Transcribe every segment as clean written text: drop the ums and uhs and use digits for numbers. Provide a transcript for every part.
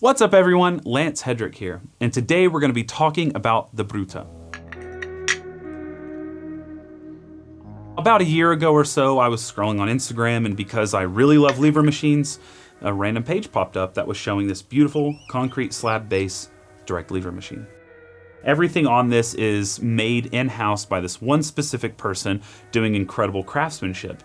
What's up everyone, Lance Hedrick here, and today we're going to be talking about the Bruta. About a year ago or so, I was scrolling on Instagram, and because I really love lever machines, a random page popped up that was showing this beautiful concrete slab base direct lever machine. Everything on this is made in-house by this one specific person doing incredible craftsmanship.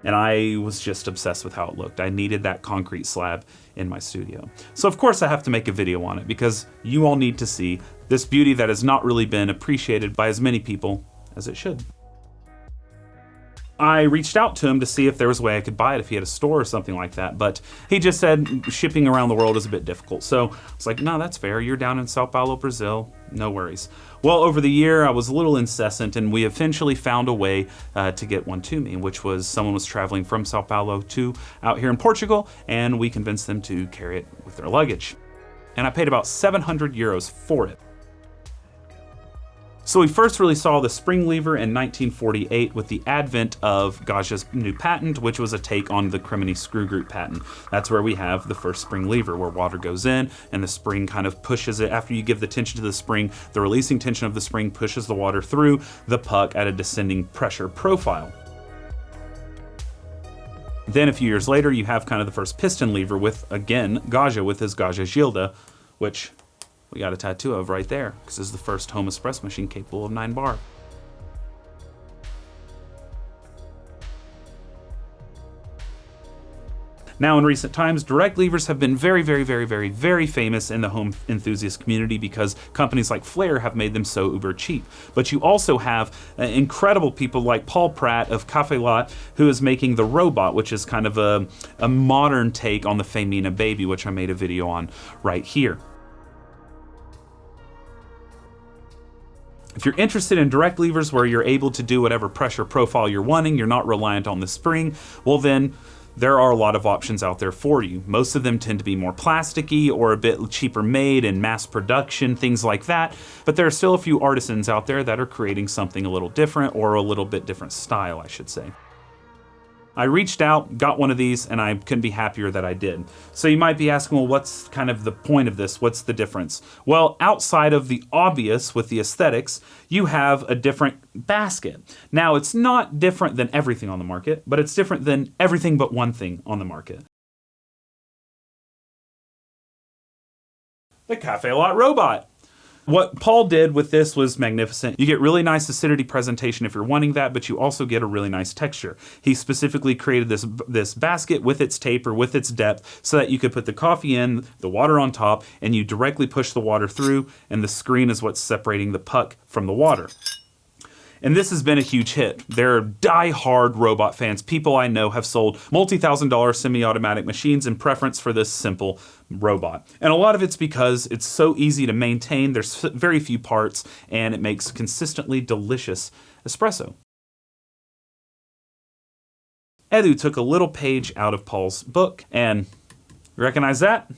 And I was just obsessed with how it looked. I needed that concrete slab in my studio. So of course I have to make a video on it because you all need to see this beauty that has not really been appreciated by as many people as it should. I reached out to him to see if there was a way I could buy it if he had a store or something like that, but he just said shipping around the world is a bit difficult. So I was like, no, that's fair. You're down in Sao Paulo, Brazil. No worries. Well, over the year, I was a little incessant, and we eventually found a way to get one to me, which was someone was traveling from Sao Paulo to out here in Portugal, and we convinced them to carry it with their luggage. And I paid about 700 euros for it. So we first really saw the spring lever in 1948 with the advent of Gaja's new patent, which was a take on the Crimini screw group patent. That's where we have the first spring lever, where water goes in and the spring kind of pushes it. After you give the tension to the spring, the releasing tension of the spring pushes the water through the puck at a descending pressure profile. Then a few years later, you have kind of the first piston lever with, again, Gaja with his Gaja Gilda, which we got a tattoo of right there, because this is the first home espresso machine capable of 9 bar. Now in recent times, direct levers have been very famous in the home enthusiast community because companies like Flair have made them so uber cheap. But you also have incredible people like Paul Pratt of Cafe Lot, who is making the Robot, which is kind of a modern take on the Femina Baby, which I made a video on right here. If you're interested in direct levers where you're able to do whatever pressure profile you're wanting, you're not reliant on the spring, well then, there are a lot of options out there for you. Most of them tend to be more plasticky or a bit cheaper made in mass production, things like that, but there are still a few artisans out there that are creating something a little different, or a little bit different style, I should say. I reached out, got one of these, and I couldn't be happier that I did. So you might be asking, well, what's kind of the point of this? What's the difference? Well, outside of the obvious with the aesthetics, you have a different basket. Now, it's not different than everything on the market, but it's different than everything but one thing on the market. The Cafe Lot Robot. What Paul did with this was magnificent. You get really nice acidity presentation if you're wanting that, but you also get a really nice texture. He specifically created this basket with its taper, with its depth, so that you could put the coffee in, the water on top, and you directly push the water through, and the screen is what's separating the puck from the water. And this has been a huge hit. There are die-hard robot fans. People I know have sold multi-$1,000 semi-automatic machines in preference for this simple robot. And a lot of it's because it's so easy to maintain, there's very few parts, and it makes consistently delicious espresso. Edu took a little page out of Paul's book, and you recognize that?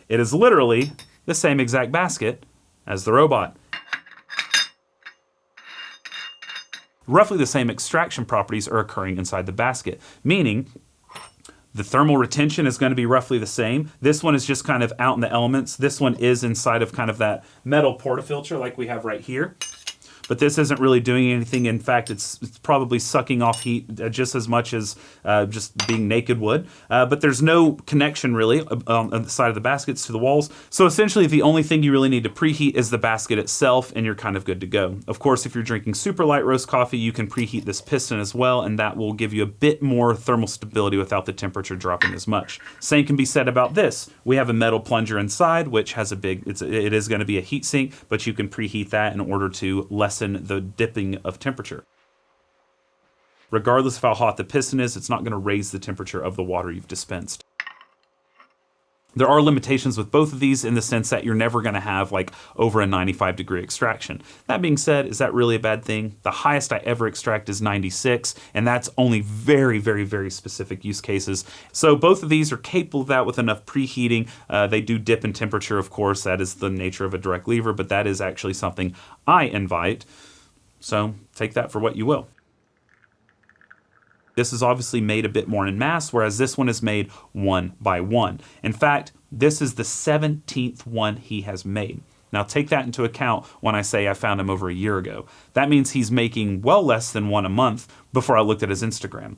It is literally the same exact basket as the robot. Roughly the same extraction properties are occurring inside the basket, meaning the thermal retention is going to be roughly the same. This one is just kind of out in the elements. This one is inside of kind of that metal portafilter like we have right here. But this isn't really doing anything. In fact, it's probably sucking off heat just as much as just being naked would. But there's no connection really on the side of the baskets to the walls. So essentially the only thing you really need to preheat is the basket itself, and you're kind of good to go. Of course, if you're drinking super light roast coffee, you can preheat this piston as well, and that will give you a bit more thermal stability without the temperature dropping as much. Same can be said about this. We have a metal plunger inside, which has it is going to be a heat sink, but you can preheat that in order to lessen the dipping of temperature. Regardless of how hot the piston is, it's not going to raise the temperature of the water you've dispensed. There are limitations with both of these in the sense that you're never going to have like over a 95-degree extraction. That being said, is that really a bad thing? The highest I ever extract is 96, and that's only very specific use cases. So both of these are capable of that with enough preheating. They do dip in temperature, of course. That is the nature of a direct lever, but that is actually something I invite. So take that for what you will. This is obviously made a bit more in mass, whereas this one is made one by one. In fact, This is the 17th one he has made. Now take that into account when I say I found him over a year ago. That means he's making well less than one a month before I looked at his Instagram.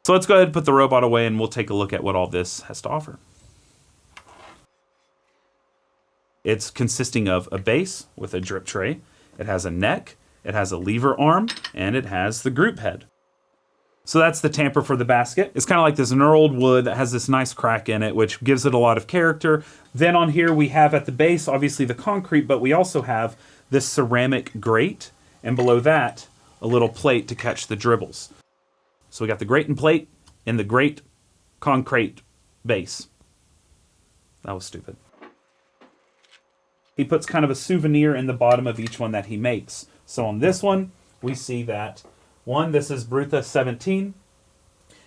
So let's go ahead and put the robot away and we'll take a look at what all this has to offer. It's consisting of a base with a drip tray. It has a neck, it has a lever arm, and it has the group head. So that's the tamper for the basket. It's kind of like this knurled wood that has this nice crack in it, which gives it a lot of character. Then on here we have at the base, obviously the concrete, but we also have this ceramic grate, and below that, a little plate to catch the dribbles. So we got the grate and plate and the grate concrete base. That was stupid. He puts kind of a souvenir in the bottom of each one that he makes. So on this one, we see that this is Bruta 17.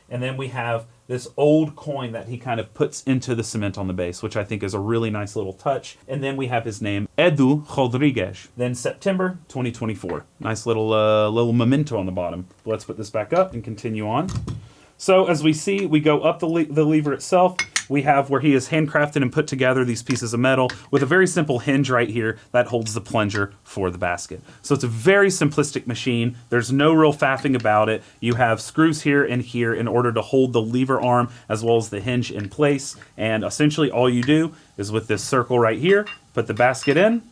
And then we have this old coin that he kind of puts into the cement on the base, which I think is a really nice little touch. And then we have his name, Hedrick. Then September 2024. Nice little memento on the bottom. Let's put this back up and continue on. So as we see, we go up the lever itself. We have where he has handcrafted and put together these pieces of metal with a very simple hinge right here that holds the plunger for the basket. So it's a very simplistic machine. There's no real faffing about it. You have screws here and here in order to hold the lever arm as well as the hinge in place. And essentially all you do is with this circle right here, put the basket in,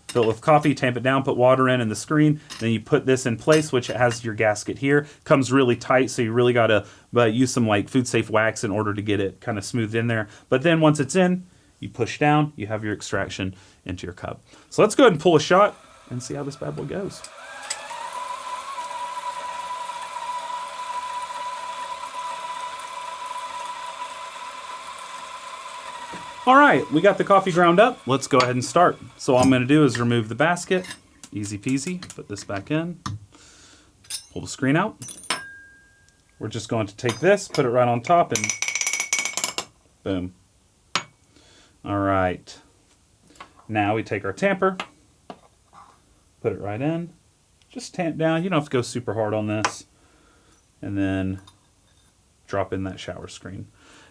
fill it with coffee, tamp it down, put water in the screen. Then you put this in place, which has your gasket here. Comes really tight, so you really got to use some like food safe wax in order to get it kind of smoothed in there. But then once it's in, you push down, you have your extraction into your cup. So let's go ahead and pull a shot and see how this bad boy goes. All right, we got the coffee ground up. Let's go ahead and start. So all I'm gonna do is remove the basket. Easy peasy, put this back in. Pull the screen out. We're just going to take this, put it right on top and boom. All right. Now we take our tamper, put it right in. Just tamp down, you don't have to go super hard on this. And then drop in that shower screen.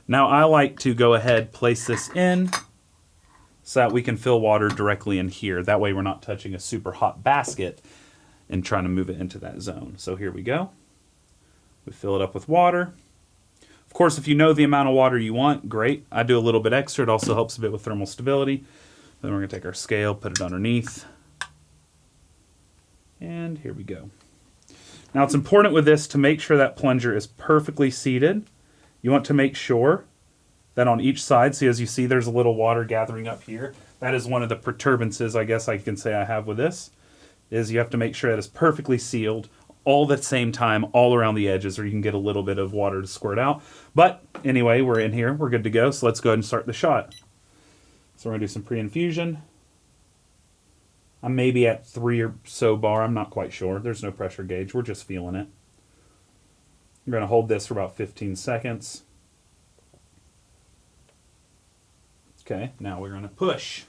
Now I like to go ahead, place this in so that we can fill water directly in here. That way we're not touching a super hot basket and trying to move it into that zone. So here we go. We fill it up with water. Of course, if you know the amount of water you want, great. I do a little bit extra. It also helps a bit with thermal stability. Then we're gonna take our scale, put it underneath. And here we go. Now it's important with this to make sure that plunger is perfectly seated. You want to make sure that on each side, see as you see there's a little water gathering up here. That is one of the perturbances I guess I can say I have with this, is you have to make sure that it's perfectly sealed all at the same time, all around the edges, or you can get a little bit of water to squirt out. But anyway, we're in here, we're good to go, so let's go ahead and start the shot. So we're gonna do some pre-infusion. I'm maybe at 3 or so bar, I'm not quite sure. There's no pressure gauge, we're just feeling it. I'm going to hold this for about 15 seconds. Okay, now we're going to push.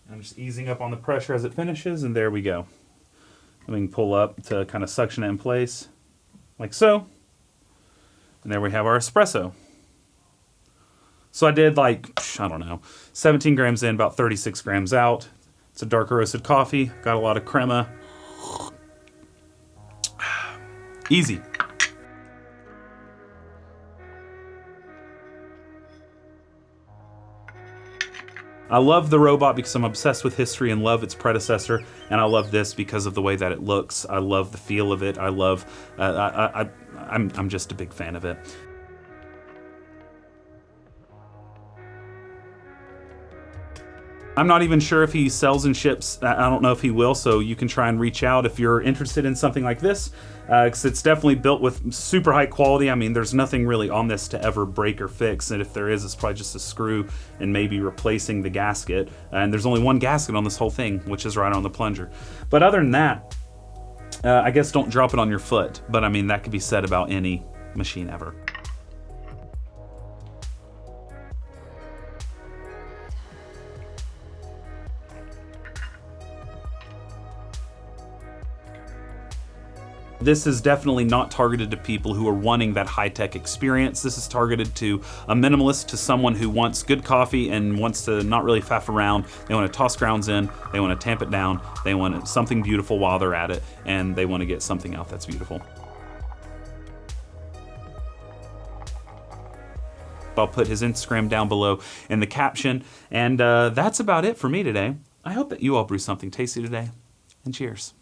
I'm just easing up on the pressure as it finishes, and there we go. We can pull up to kind of suction it in place, like so. And there we have our espresso. So I did like, I don't know, 17 grams in, about 36 grams out. It's a darker roasted coffee, got a lot of crema. Easy. I love the robot because I'm obsessed with history and love its predecessor, and I love this because of the way that it looks. I love the feel of it. I love, I'm just a big fan of it. I'm not even sure if he sells and ships. I don't know if he will, so you can try and reach out if you're interested in something like this, because it's definitely built with super high quality. I mean, there's nothing really on this to ever break or fix, and if there is, it's probably just a screw and maybe replacing the gasket. And there's only one gasket on this whole thing, which is right on the plunger. But other than that, I guess don't drop it on your foot, but I mean, that could be said about any machine ever. This is definitely not targeted to people who are wanting that high-tech experience. This is targeted to a minimalist, to someone who wants good coffee and wants to not really faff around. They want to toss grounds in, they want to tamp it down, they want something beautiful while they're at it, and they want to get something out that's beautiful. I'll put his Instagram down below in the caption, and that's about it for me today. I hope that you all brew something tasty today, and cheers.